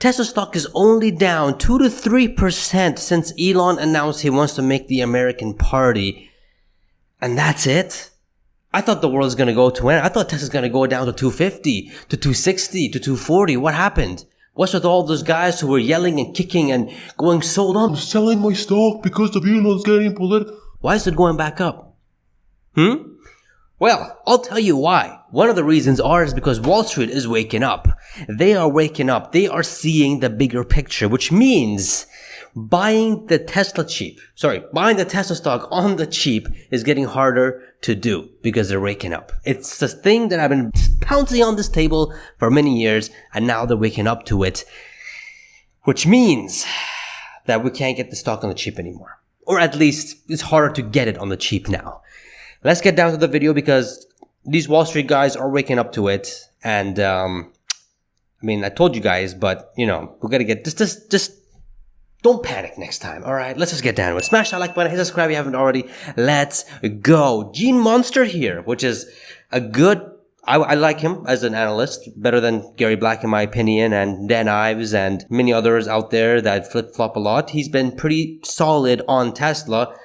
Tesla stock is only down 2 to 3% since Elon announced he wants to make the American party. And that's it? I thought the world was going to go to end. I thought Tesla's going to go down to 250, to 260, to 240. What happened? What's with all those guys who were yelling and kicking and going, sold on? I'm selling my stock because of Elon's getting political. Why is it going back up? Well, I'll tell you why. One of the reasons is because Wall Street is waking up. They are waking up. They are seeing the bigger picture, which means buying the Tesla stock on the cheap is getting harder to do because they're waking up. It's the thing that I've been pouncing on this table for many years, and now they're waking up to it, which means that we can't get the stock on the cheap anymore. Or at least it's harder to get it on the cheap now. Let's get down to the video because these Wall Street guys are waking up to it. And, I told you guys, but, we got to get just don't panic next time. All right, let's just get down to it. Smash that like button, hit subscribe if you haven't already. Let's go. Munster here, which is a good, I like him as an analyst, better than Gary Black in my opinion, and Dan Ives and many others out there that flip-flop a lot. He's been pretty solid on Tesla.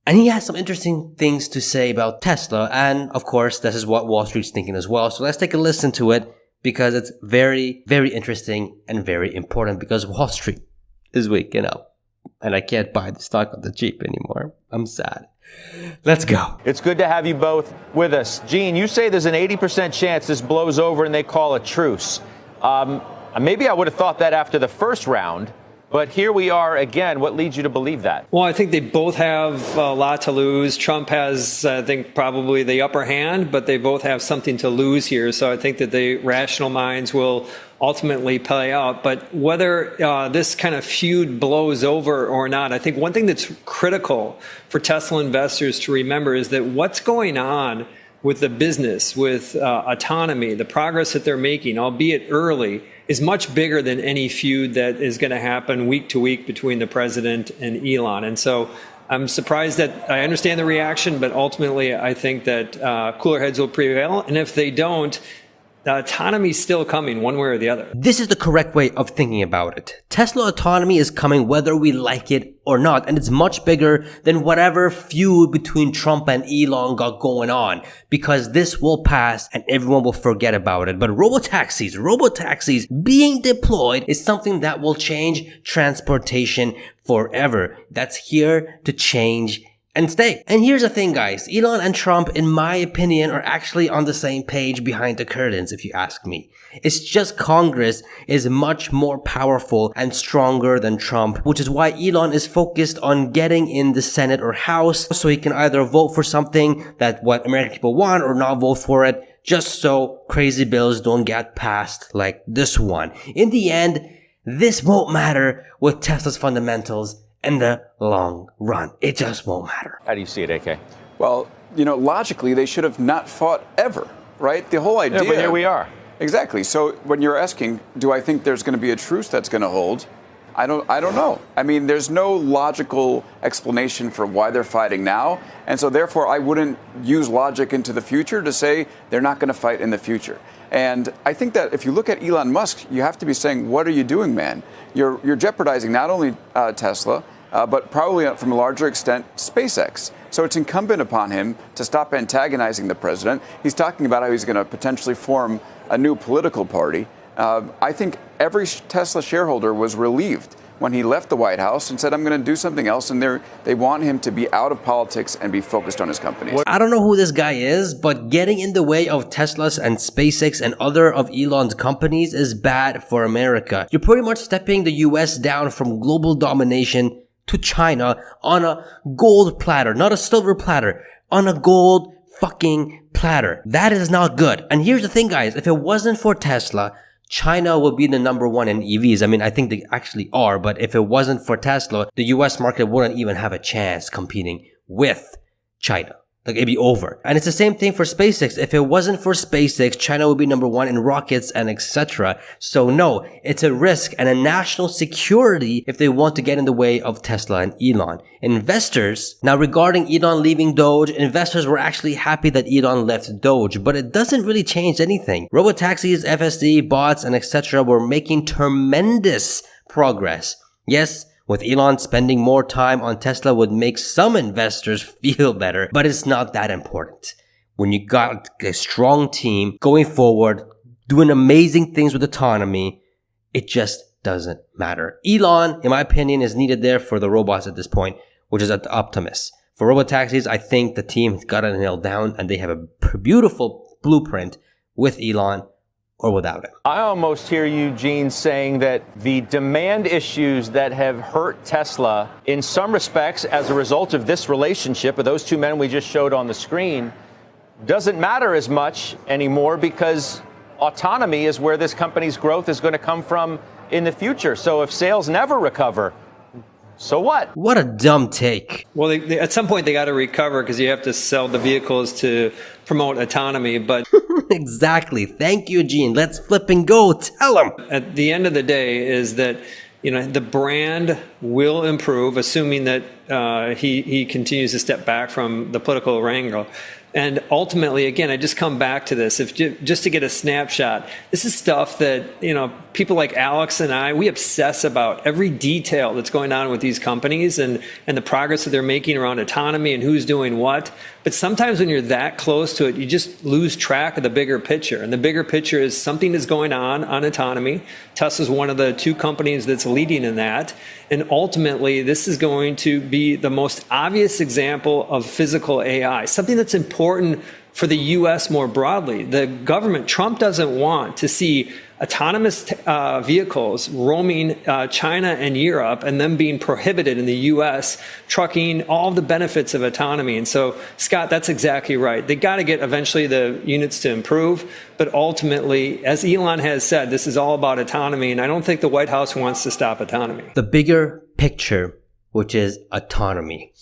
And he has some interesting things to say about Tesla. And of course, this is what Wall Street's thinking as well. So let's take a listen to it because it's very, very interesting and very important because Wall Street is waking up. And I can't buy the stock on the cheap anymore. I'm sad. Let's go. It's good to have you both with us. Gene, you say there's an 80% chance this blows over and they call a truce. Maybe I would have thought that after the first round. But here we are again. What leads you to believe that? Well, I think they both have a lot to lose. Trump has, I think, probably the upper hand, but they both have something to lose here. So I think that the rational minds will ultimately play out. But whether this kind of feud blows over or not, I think one thing that's critical for Tesla investors to remember is that what's going on with the business, with autonomy, the progress that they're making, albeit early, is much bigger than any feud that is going to happen week to week between the president and Elon. And so I'm surprised that I understand the reaction, but ultimately I think that cooler heads will prevail. And if they don't, the autonomy is still coming one way or the other. This is the correct way of thinking about it. Tesla autonomy is coming whether we like it or not, and it's much bigger than whatever feud between Trump and Elon got going on, because this will pass and everyone will forget about it. But robotaxis being deployed is something that will change transportation forever. That's here to change and stay. And here's the thing, guys. Elon and Trump, in my opinion, are actually on the same page behind the curtains, if you ask me. It's just Congress is much more powerful and stronger than Trump, which is why Elon is focused on getting in the Senate or House so he can either vote for something that what American people want or not vote for it, just so crazy bills don't get passed like this one. In the end, this won't matter with Tesla's fundamentals in the long run. It just won't matter. How do you see it, AK? Well, logically, they should have not fought ever, right? The whole idea. Yeah, but here we are. Exactly. So when you're asking, do I think there's going to be a truce that's going to hold? I don't know. I mean, there's no logical explanation for why they're fighting now. And so therefore, I wouldn't use logic into the future to say they're not going to fight in the future. And I think that if you look at Elon Musk, you have to be saying, what are you doing, man? You're jeopardizing not only Tesla, but probably from a larger extent, SpaceX. So it's incumbent upon him to stop antagonizing the president. He's talking about how he's going to potentially form a new political party. I think every Tesla shareholder was relieved when he left the White House and said, I'm going to do something else. And they want him to be out of politics and be focused on his companies. I don't know who this guy is, but getting in the way of Tesla's and SpaceX and other of Elon's companies is bad for America. You're pretty much stepping the US down from global domination to China on a gold platter, not a silver platter, on a gold fucking platter. That is not good. And here's the thing, guys. If it wasn't for Tesla, China would be the #1 in EVs. I mean, I think they actually are, but if it wasn't for Tesla, the US market wouldn't even have a chance competing with China. Like, it'd be over. And it's the same thing for SpaceX. If it wasn't for SpaceX, China would be number one in rockets and etc. So no, it's a risk and a national security if they want to get in the way of Tesla and Elon. Investors, now regarding Elon leaving Doge, investors were actually happy that Elon left Doge, but it doesn't really change anything. Robotaxis, FSD, bots, and etc. were making tremendous progress. Yes, with Elon spending more time on Tesla would make some investors feel better, but it's not that important. When you got a strong team going forward, doing amazing things with autonomy, it just doesn't matter. Elon, in my opinion, is needed there for the robots at this point, which is at Optimus. For robotaxis, I think the team has got it nailed down and they have a beautiful blueprint with Elon or without it. I almost hear you, Gene, saying that the demand issues that have hurt Tesla in some respects as a result of this relationship of those two men we just showed on the screen doesn't matter as much anymore because autonomy is where this company's growth is going to come from in the future. So if sales never recover, so what? What a dumb take. Well, at some point they got to recover because you have to sell the vehicles to promote autonomy. But exactly. Thank you, Gene. Let's flip and go. Tell him. At the end of the day is that, the brand will improve, assuming that he continues to step back from the political wrangle. And ultimately, again, I just come back to this. Just to get a snapshot, this is stuff that, people like Alex and I, we obsess about every detail that's going on with these companies and the progress that they're making around autonomy and who's doing what. But sometimes when you're that close to it, you just lose track of the bigger picture. And the bigger picture is something is going on autonomy. Tesla's one of the two companies that's leading in that. And ultimately, this is going to be the most obvious example of physical AI, something that's important for the U.S. more broadly. The government, Trump doesn't want to see autonomous vehicles roaming China and Europe and them being prohibited in the U.S., trucking, all the benefits of autonomy. And so, Scott, that's exactly right. They got to get eventually the units to improve. But ultimately, as Elon has said, this is all about autonomy. And I don't think the White House wants to stop autonomy. The bigger picture, which is autonomy.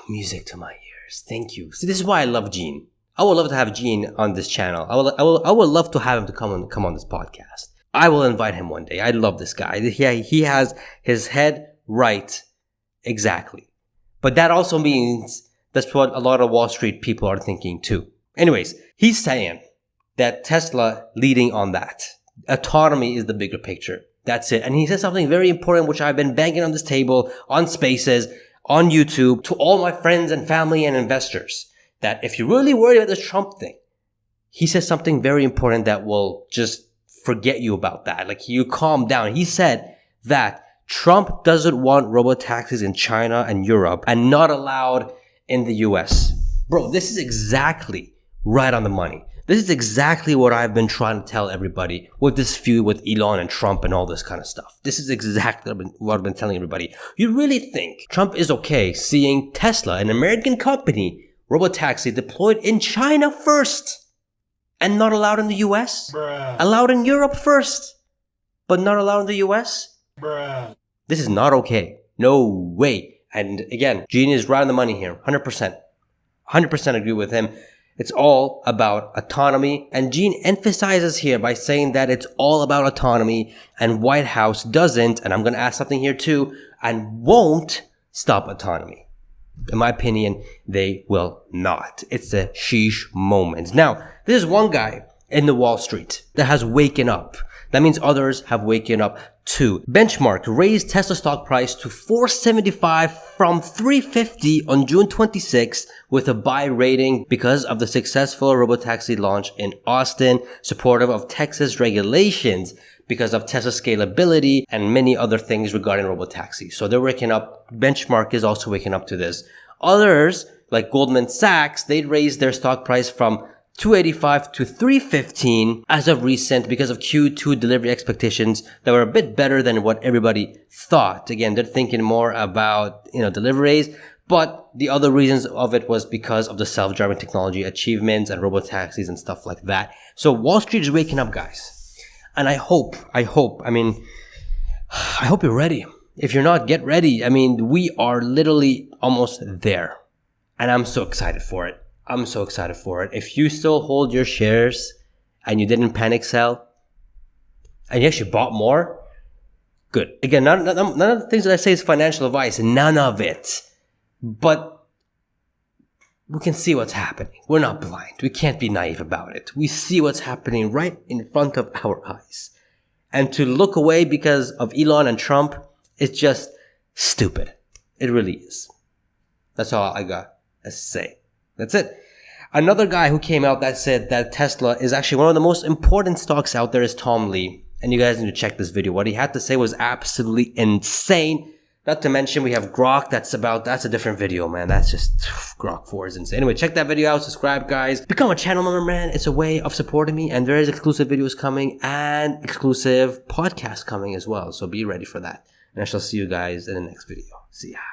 Music to my ears. Thank you. See, this is why I love Gene. I would love to have Gene on this channel. I would love to have him to come on this podcast. I will invite him one day. I love this guy. He has his head right. Exactly. But that also means that's what a lot of Wall Street people are thinking too. Anyways, he's saying that Tesla leading on that. Autonomy is the bigger picture. That's it. And he says something very important, which I've been banging on this table, on Spaces, on YouTube, to all my friends and family and investors, that if you're really worried about this Trump thing, he says something very important that will just forget you about that. Like, you calm down. He said that Trump doesn't want robotaxis in China and Europe and not allowed in the US. Bro, this is exactly right on the money. This is exactly what I've been trying to tell everybody with this feud with Elon and Trump and all this kind of stuff. This is exactly what I've been telling everybody. You really think Trump is okay seeing Tesla, an American company, robotaxi deployed in China first and not allowed in the US? Bruh. Allowed in Europe first, but not allowed in the US? Bruh. This is not okay. No way. And again, Gene is right on the money here. 100%. 100% agree with him. It's all about autonomy. And Gene emphasizes here by saying that it's all about autonomy and White House doesn't, and I'm going to ask something here too, and won't stop autonomy. In my opinion, they will not. It's a sheesh moment. Now, this is one guy in the Wall Street that has waken up. That means others have waken up too. Benchmark raised Tesla stock price to $475 from $350 on June 26 with a buy rating because of the successful robotaxi launch in Austin, supportive of Texas regulations because of Tesla scalability and many other things regarding robotaxi. So they're waking up. Benchmark is also waking up to this. Others, like Goldman Sachs, they raised their stock price from $285 to $315 as of recent because of Q2 delivery expectations that were a bit better than what everybody thought. Again, they're thinking more about, deliveries, but the other reasons of it was because of the self-driving technology achievements and robotaxis and stuff like that. So Wall Street is waking up, guys. And I hope you're ready. If you're not, get ready. We are literally almost there. And I'm so excited for it. I'm so excited for it. If you still hold your shares and you didn't panic sell and you actually bought more, good. Again, none of the things that I say is financial advice. None of it. But we can see what's happening. We're not blind. We can't be naive about it. We see what's happening right in front of our eyes. And to look away because of Elon and Trump is just stupid. It really is. That's all I got to say. That's it. Another guy who came out that said that Tesla is actually one of the most important stocks out there is Tom Lee. And you guys need to check this video. What he had to say was absolutely insane. Not to mention we have Grok. That's a different video, man. That's just Grok 4 is insane. Anyway, check that video out. Subscribe, guys. Become a channel member, man. It's a way of supporting me. And there is exclusive videos coming and exclusive podcasts coming as well. So be ready for that. And I shall see you guys in the next video. See ya.